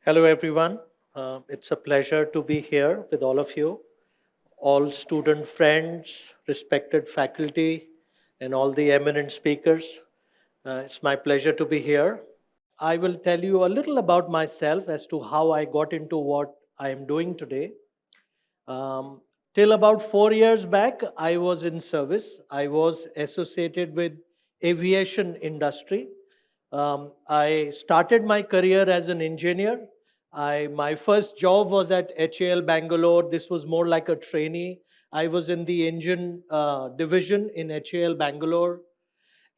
Hello, everyone. It's a pleasure to be here with all of you, all student friends, respected faculty, and all the eminent speakers. It's my pleasure to be here. I will tell you a little about myself as to how I got into what I am doing today. Um, till about 4 years back, I was in service. I was associated with aviation industry. I started my career as an engineer. My first job was at HAL Bangalore. This was more like a trainee. I was in the engine division in HAL Bangalore.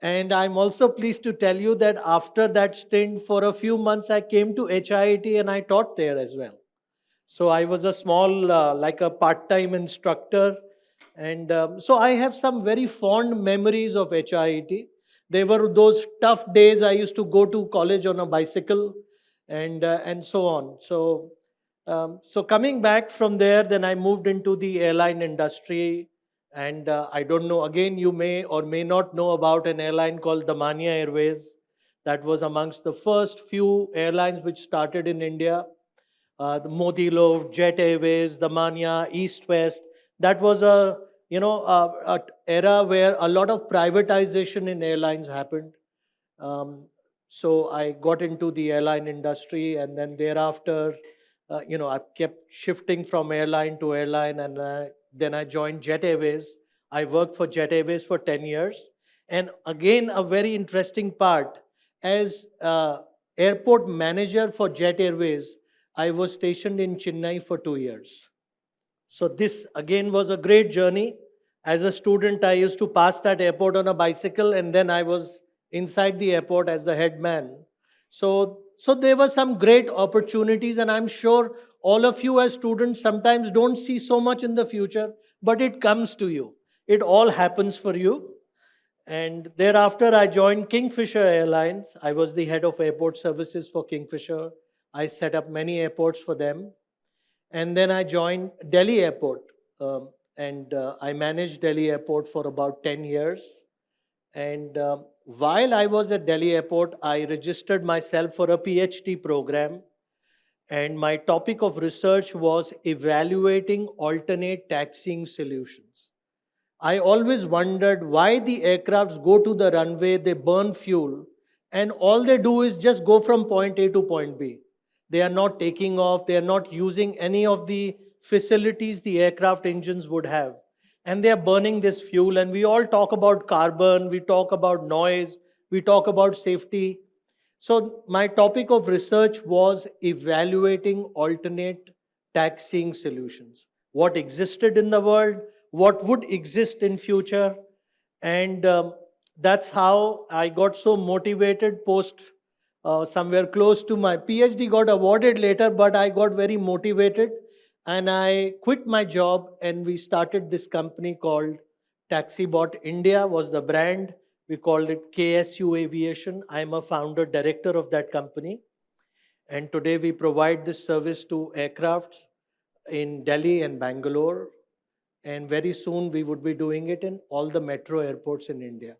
And I'm also pleased to tell you that after that stint, for a few months, I came to HIIT and I taught there as well. So I was a small, like a part-time instructor. And so I have some very fond memories of HIIT. They were those tough days. I used to go to college on a bicycle and so on. So coming back from there, then I moved into the airline industry. And I don't know, again, you may or may not know about an airline called Damania Airways. That was amongst the first few airlines which started in India, the Modilo, Jet Airways, the Mania, East West. That was a era where a lot of privatization in airlines happened. Um, so I got into the airline industry, and then thereafter, I kept shifting from airline to airline, and then I joined Jet Airways. I worked for Jet Airways for 10 years. And again, a very interesting part, as airport manager for Jet Airways, I was stationed in Chennai for 2 years. So this again was a great journey. As a student, I used to pass that airport on a bicycle, and then I was inside the airport as the head man. So there were some great opportunities, and I'm sure all of you as students sometimes don't see so much in the future, but it comes to you. It all happens for you. And thereafter, I joined Kingfisher Airlines. I was the head of airport services for Kingfisher. I set up many airports for them. And then I joined Delhi Airport. And I managed Delhi Airport for about 10 years. And while I was at Delhi Airport, I registered myself for a PhD program. And my topic of research was evaluating alternate taxiing solutions. I always wondered why the aircrafts go to the runway, they burn fuel, and all they do is just go from point A to point B. They are not taking off, they are not using any of the facilities the aircraft engines would have. And they are burning this fuel. And we all talk about carbon, we talk about noise, we talk about safety. So, my topic of research was evaluating alternate taxiing solutions. What existed in the world, what would exist in future, and that's how I got so motivated post somewhere close to my PhD got awarded later, but I got very motivated and I quit my job and we started this company called TaxiBot India was the brand. We called it KSU Aviation. I'm a founder director of that company. And today we provide this service to aircrafts in Delhi and Bangalore. And very soon we would be doing it in all the metro airports in India.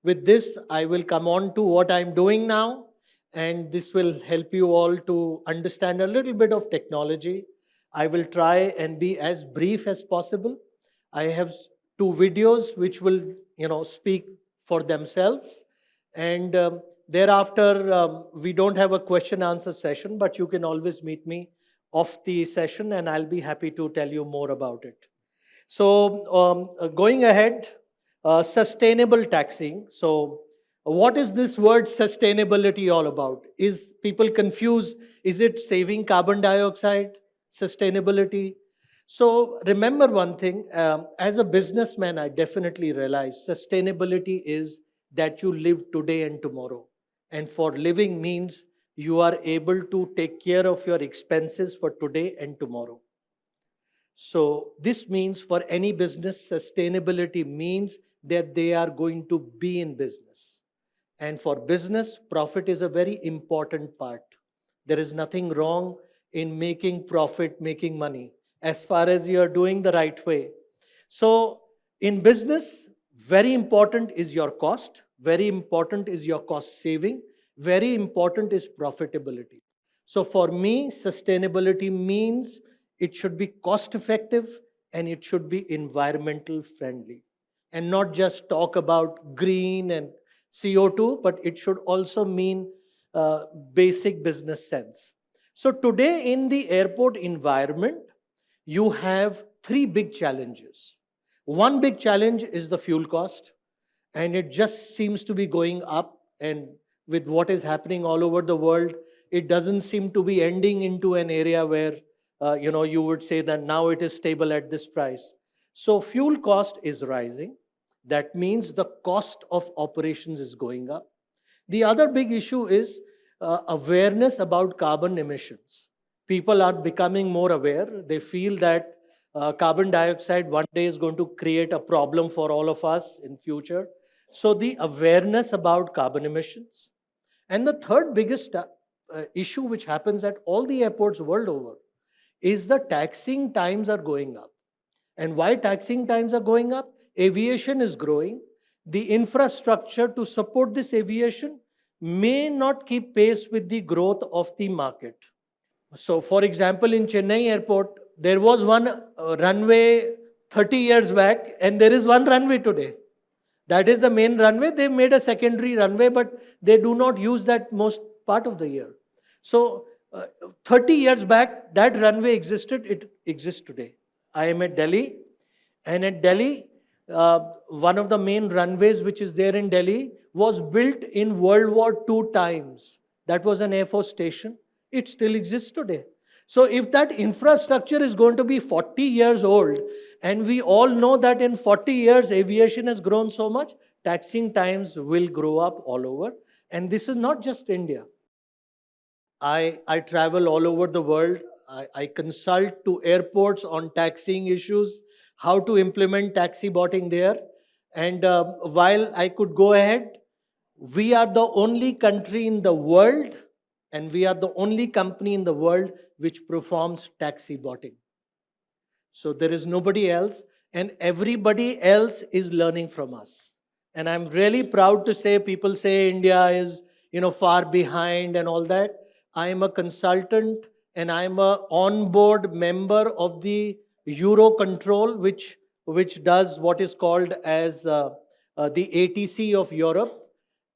With this, I will come on to what I'm doing now, and this will help you all to understand a little bit of technology. I will try and be as brief as possible. I have two videos which will, speak for themselves, and thereafter we don't have a question answer session, but you can always meet me off the session, and I'll be happy to tell you more about it. So, going ahead, sustainable taxing. So, what is this word sustainability all about? Is people confused? Is it saving carbon dioxide? Sustainability? So, remember one thing as a businessman, I definitely realize sustainability is that you live today and tomorrow. And for living means you are able to take care of your expenses for today and tomorrow. So this means for any business, sustainability means that they are going to be in business. And for business, profit is a very important part. There is nothing wrong in making profit, making money, as far as you are doing the right way. So in business, very important is your cost, very important is your cost saving, very important is profitability. So for me, sustainability means it should be cost effective and it should be environmental friendly. And not just talk about green and CO2, but it should also mean uh, basic business sense. So today in the airport environment, you have three big challenges. One big challenge is the fuel cost, and it just seems to be going up. And with what is happening all over the world, it doesn't seem to be ending into an area where you would say that now it is stable at this price. So fuel cost is rising. That means the cost of operations is going up. The other big issue is awareness about carbon emissions. People are becoming more aware. They feel that carbon dioxide one day is going to create a problem for all of us in future. So the awareness about carbon emissions. And the third biggest issue which happens at all the airports world over is the taxiing times are going up. And why taxiing times are going up? Aviation is growing. The infrastructure to support this aviation may not keep pace with the growth of the market. So, for example, in Chennai airport, there was one runway 30 years back, and there is one runway today. That is the main runway. They made a secondary runway, but they do not use that most part of the year. So, 30 years back, that runway existed, it exists today. I am at Delhi, and at Delhi, one of the main runways which is there in Delhi was built in World War II times. That was an Air Force station. It still exists today. So if that infrastructure is going to be 40 years old, and we all know that in 40 years aviation has grown so much, taxiing times will grow up all over. And this is not just India. I travel all over the world. I consult to airports on taxiing issues, how to implement taxi botting there. And while I could go ahead, we are the only country in the world, and we are the only company in the world which performs taxi botting. So there is nobody else, and everybody else is learning from us. And I'm really proud to say, people say India is, far behind and all that. I am a consultant and I'm a on-board member of the Eurocontrol, which does what is called as the ATC of Europe,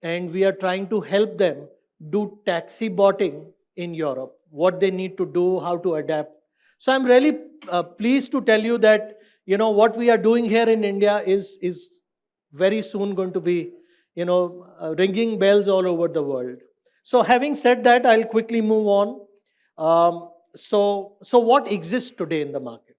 and we are trying to help them do taxi botting in Europe, what they need to do, how to adapt. So I'm really pleased to tell you that what we are doing here in India is very soon going to be ringing bells all over the world. So having said that, I'll quickly move on. So what exists today in the market?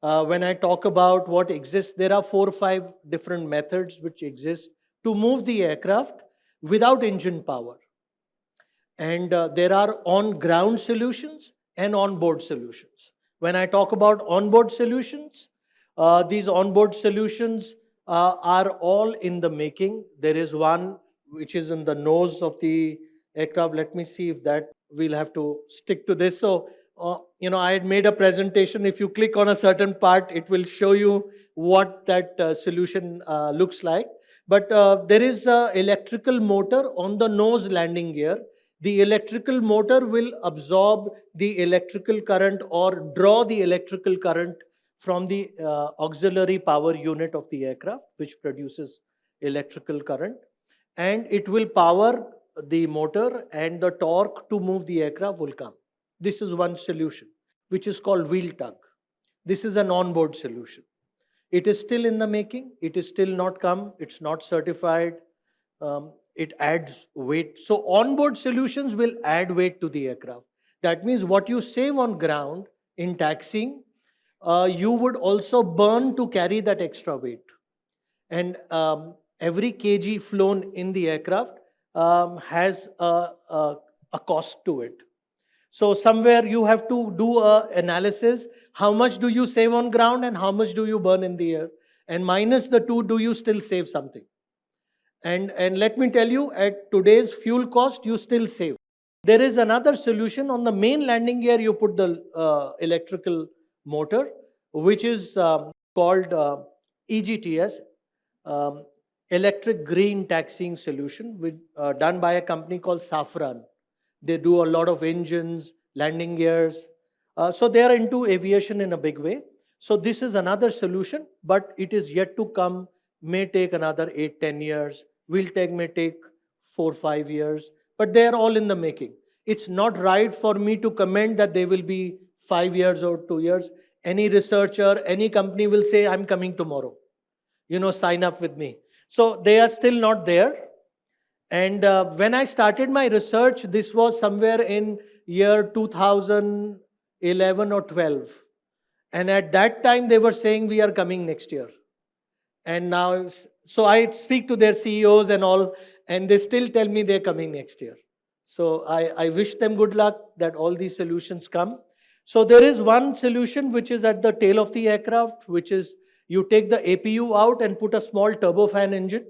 When I talk about what exists, there are 4 or 5 different methods which exist to move the aircraft without engine power. And there are on-ground solutions and on-board solutions. When I talk about on-board solutions, these on-board solutions are all in the making. There is one which is in the nose of the aircraft. Let me see if that we'll have to stick to this. So, I had made a presentation. If you click on a certain part, it will show you what that solution looks like. But there is an electrical motor on the nose landing gear. The electrical motor will absorb the electrical current or draw the electrical current from the auxiliary power unit of the aircraft, which produces electrical current. And it will power the motor, and the torque to move the aircraft will come. This is one solution, which is called wheel tug. This is an onboard solution. It is still in the making. It is still not come. It's not certified. It adds weight. So onboard solutions will add weight to the aircraft. That means what you save on ground in taxiing, you would also burn to carry that extra weight. And every kg flown in the aircraft has a cost to it. So somewhere you have to do a analysis. How much do you save on ground and how much do you burn in the air? And minus the two, do you still save something? And let me tell you, at today's fuel cost, you still save. There is another solution. On the main landing gear, you put the electrical motor, which is called EGTS, Electric Green Taxiing Solution, done by a company called Safran. They do a lot of engines, landing gears. So they are into aviation in a big way. So this is another solution, but it is yet to come, may take another 8, 10 years, may take 4, 5 years, but they are all in the making. It's not right for me to comment that they will be 5 years or 2 years. Any researcher, any company will say, I'm coming tomorrow. Sign up with me. So they are still not there. And when I started my research, this was somewhere in year 2011 or 12. And at that time, they were saying, we are coming next year. And now, so I speak to their CEOs and all, and they still tell me they're coming next year. So I wish them good luck that all these solutions come. So there is one solution which is at the tail of the aircraft, which is you take the APU out and put a small turbofan engine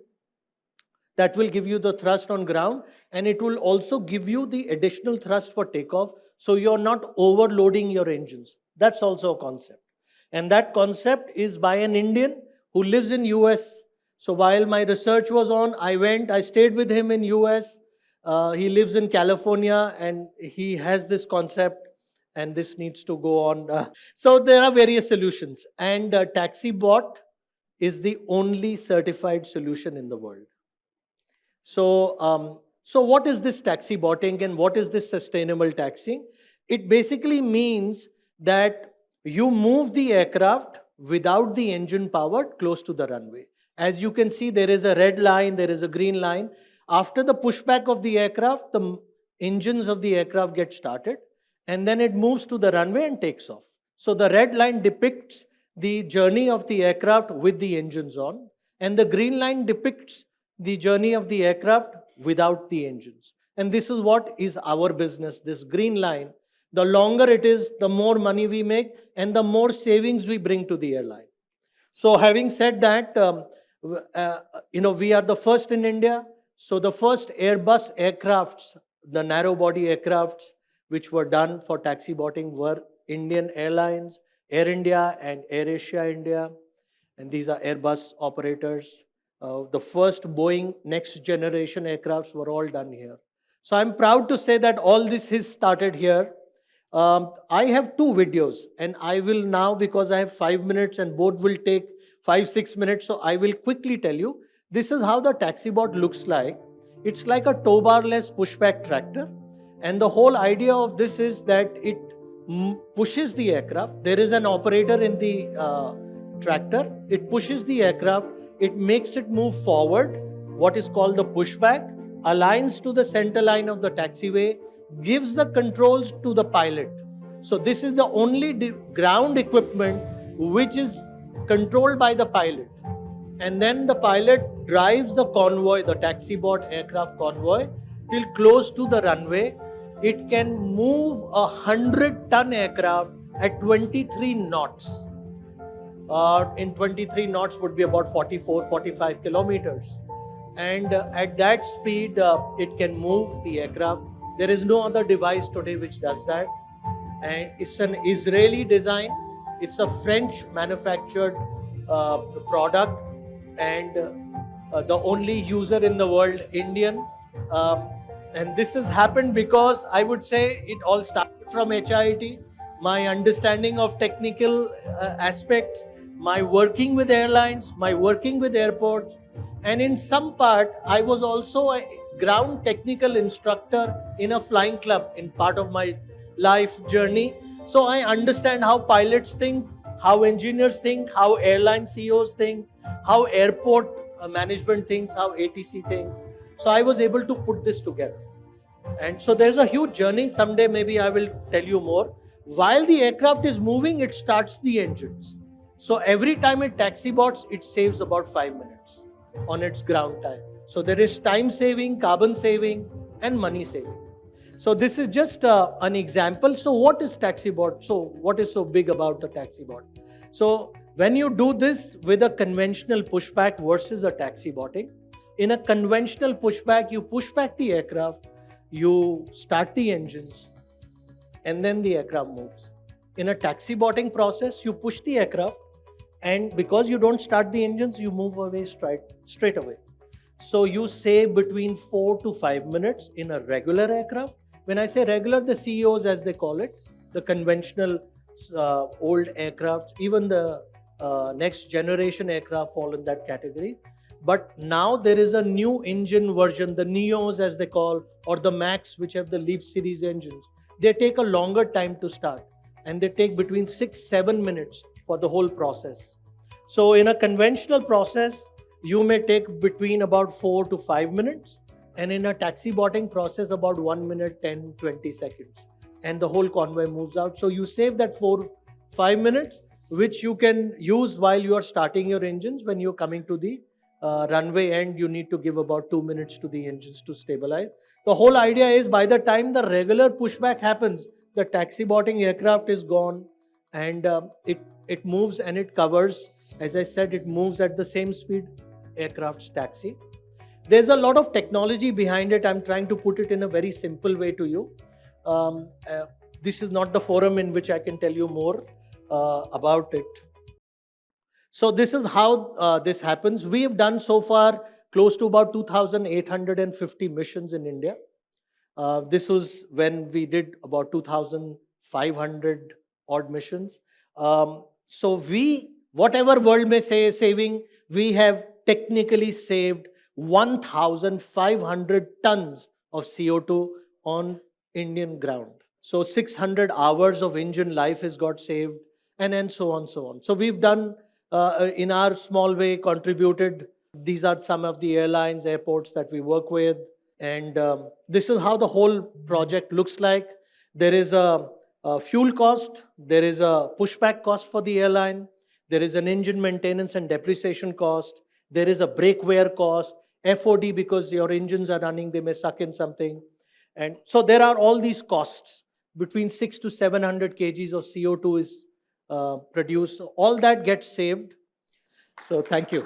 that will give you the thrust on ground, and it will also give you the additional thrust for takeoff, so you're not overloading your engines. That's also a concept. And that concept is by an Indian who lives in US. So while my research was on, I stayed with him in US. He lives in California, and he has this concept, and this needs to go on. So there are various solutions, and TaxiBot is the only certified solution in the world. So what is this taxi botting and what is this sustainable taxiing? It basically means that you move the aircraft without the engine powered close to the runway. As you can see, there is a red line, there is a green line. After the pushback of the aircraft, the engines of the aircraft get started, and then it moves to the runway and takes off. So the red line depicts the journey of the aircraft with the engines on, and the green line depicts the journey of the aircraft without the engines. And this is what is our business, this green line. The longer it is, the more money we make and the more savings we bring to the airline. So having said that, we are the first in India. So the first Airbus aircrafts, the narrow body aircrafts, which were done for taxi botting were Indian Airlines, Air India and Air Asia India. And these are Airbus operators. The first Boeing next generation aircrafts were all done here. So I'm proud to say that all this has started here. I have 2 videos, and I will now, because I have 5 minutes and both will take 5-6 minutes, so I will quickly tell you. This is how the TaxiBot looks like. It's like a tow bar-less pushback tractor, and the whole idea of this is that it pushes the aircraft. There is an operator in the tractor. It pushes the aircraft. It makes it move forward, what is called the pushback, aligns to the center line of the taxiway, gives the controls to the pilot. So this is the only ground equipment which is controlled by the pilot. And then the pilot drives the convoy, the TaxiBot aircraft convoy, till close to the runway. It can move a 100-ton aircraft at 23 knots. In 23 knots would be about 44, 45 kilometers. And at that speed, it can move the aircraft. There is no other device today which does that. And it's an Israeli design. It's a French manufactured product. And the only user in the world, Indian. And this has happened because I would say it all started from HIIT. My understanding of technical aspects, my working with airlines, my working with airports, and in some part, I was also a ground technical instructor in a flying club in part of my life journey. So I understand how pilots think, how engineers think, how airline CEOs think, how airport management thinks, how ATC thinks. So I was able to put this together. And so there's a huge journey. Someday maybe I will tell you more. While the aircraft is moving, it starts the engines. So every time it taxibots, it saves about 5 minutes on its ground time. So there is time saving, carbon saving, and money saving. So this is just an example. So what is TaxiBot? So what is so big about the TaxiBot? So when you do this with a conventional pushback versus a TaxiBotting, in a conventional pushback, you push back the aircraft, you start the engines, and then the aircraft moves. In a TaxiBotting process, you push the aircraft, and because you don't start the engines, you move away straight away. So you save between 4 to 5 minutes in a regular aircraft. When I say regular, the CEOs, as they call it, the conventional old aircrafts, even the next generation aircraft fall in that category. But now there is a new engine version, the Neos as they call, or the Max, which have the Leap series engines. They take a longer time to start, and they take between 6-7 minutes for the whole process. So in a conventional process, you may take between about 4 to 5 minutes, and in a taxi botting process, about 1 minute, 10, 20 seconds. And the whole convoy moves out. So you save that 4-5 minutes, which you can use while you are starting your engines. When you're coming to the runway end, you need to give about 2 minutes to the engines to stabilize. The whole idea is by the time the regular pushback happens, the taxi botting aircraft is gone, and it moves and it covers. As I said, it moves at the same speed aircraft's taxi. There's a lot of technology behind it. I'm trying to put it in a very simple way to you. This is not the forum in which I can tell you more about it. So this is how this happens. We have done so far close to about 2,850 missions in India. This was when we did about 2,500 odd missions. So whatever world may say saving, we have technically saved 1,500 tons of CO2 on Indian ground. So 600 hours of engine life has got saved, and so on, so on. So we've done, in our small way, contributed. These are some of the airlines, airports that we work with. And this is how the whole project looks like. There is a fuel cost. There is a pushback cost for the airline. There is an engine maintenance and depreciation cost. There is a brake wear cost, FOD, because your engines are running, they may suck in something. And so there are all these costs. Between 600 to 700 kgs of CO2 is produced. All that gets saved. So thank you.